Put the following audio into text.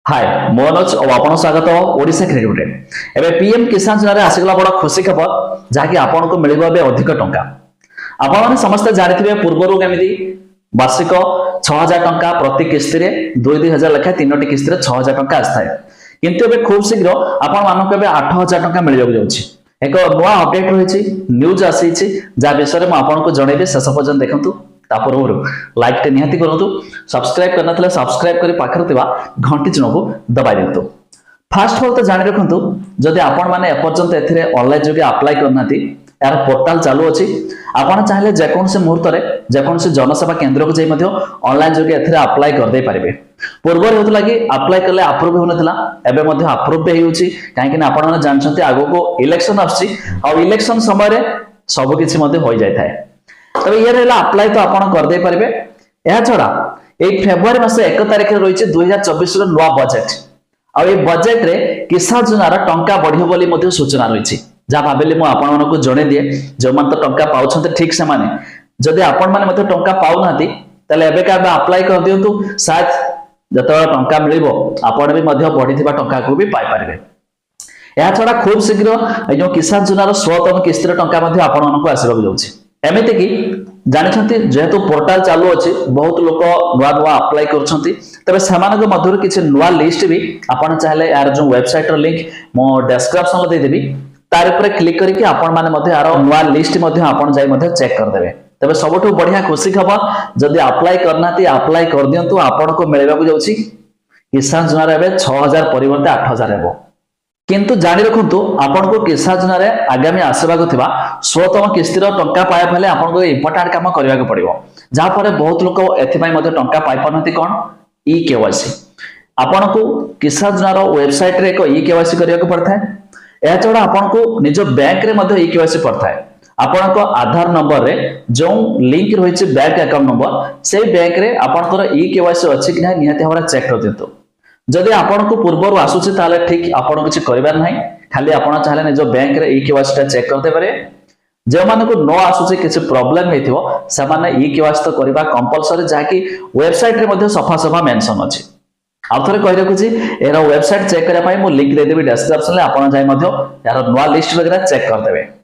हाय मनोज और आपन स्वागत ओडिशा क्रेडिट एबे पीएम किसान योजना रे आसीगला बड़ खुशी खबर जाकि आपन को मिलिबो बे अधिक टंका। आपण माने समस्त जानिथिबे पूर्वरु केमिति वार्षिक 6000 टंका प्रति किस्ती रे 2-2000 लेखा तीनोटी किस्ती रे 6000 टंका आस्थाय किंतु एबे खूब शीघ्र आपण मानक एबे 8000 टंका मिलिबो जाउछि। एक नवा अपडेट रहिछि न्यूज आसीछि जा विषय रे म आपण को जणैबे शेष पर्यंत देखंतु तापर लाइक टे निहाती करंतु सब्सक्राइब करना थले सब्सक्राइब करी पाखर थिबा घंटी चिन्ह को दबाइ देंतु। फास्ट ऑफ तो जानि रखंतु जदि आपण माने एपर्यंत एथिरे ऑनलाइन जोगे अप्लाई करनाती यार पोर्टल चालू अछि आपण चाहिले जे कोन से मुहूर्त रे जे कोन से जनसेवा केंद्र को जाई मध्ये ऑनलाइन जोगे एथिरे अप्लाई कर दे परिबे। पूर्व रे होतला कि अप्लाई करले अप्रूव होनथला एबे मध्ये अप्रूव बे हेउछि काहे कि आपण माने जानछंती आगो को इलेक्शन आछि आ इलेक्शन समय रे सब किछि मध्ये होई जाय थाए। तबे ये रहला अप्लाई तो आपण कर दे परिबे। एहा छडा ए फेब्रुआरी मास 1 तारिख रे रहिछि 2024 रो नवा बजेट आ ए बजेट रे किसान योजना रा टंका बढ़ियो बोली मध्ये सूचना रहिछि जा भाबेली मु आपण मानको जणे दिए जो मान तो टंका पाउछन्ते ठीक से माने जदि आपण माने मध्ये टंका पाउ नाती तले एबे का अप्लाई कर दियंतु शायद जतो टंका मिलिबो आपण भी मध्ये बढ़िथिबा टंका को भी पाइ परिबे। एहा छडा खूब शीघ्र ए जो किसान योजना रो 100तम किस्ती रो टंका मध्ये आपण मानको आसीबा जाउछि। एमिति कि जानिछन्ति जेहेतु पोर्टल चालू अछि बहुत लोक नुआ नुआ अप्लाई करछन्ति तबे समानक मधुर किछि नुआ लिस्ट भी आपण चाहले यार जो वेबसाइट रो लिंक मो डिस्क्रिप्शन रे दे देबी तार ऊपर क्लिक करके आपण माने मध्ये यार नुआ लिस्ट मध्ये आपण जाई मध्ये चेक कर देबे। तबे सबठो बढ़िया खुशी खबर जदि अप्लाई करनाती अप्लाई कर दियंतु आपण को मिलबा को जाउछि किसान योजना रे एबे 6000 परिवर्ते 8000 हेबो। किंतु जानि रखंतु आपण को किसान योजना रे आगामी आसेबा को थिबा 100तम किस्ती रो टंका पाया पले आपण को इंपोर्टेंट काम करबा को पड़िबो जा पर बहुत लोक एथि पय मध्ये टंका पाइ पनती कोन ई केवाईसी आपण को किसान योजना रो वेबसाइट रे एक ई केवाईसी करबा को पड़थाय। एहा छोडा आपण को निज बैंक रे मध्ये ई केवाईसी पड़थाय। आपण को आधार नंबर रे जो लिंक रहिछि बैंक अकाउंट नंबर से बैंक रे आपण को ई केवाईसी अछि कि नै निहाती हमरा चेक कर दियंतु। जदि आपण को पूर्वरु आसुछि ताले ठीक आपण किछि करबार नाही खाली आपण चाहले निज बैंक रे ई केवाईसी चेक करते पारे। जे माने को नो आसुछि किछि प्रॉब्लम हेथिबो से माने ई केवाईसी तो करबा कंपलसरी जाकि वेबसाइट रे मध्ये सफा सफा मेंशन अछि। आ थरे कहि रखुछि एरा वेबसाइट चेक करै पई मु लिंक दे देबी डिस्क्रिप्शन ले आपण जाय मध्ये यार नवा लिस्ट वगैरह चेक कर देबे।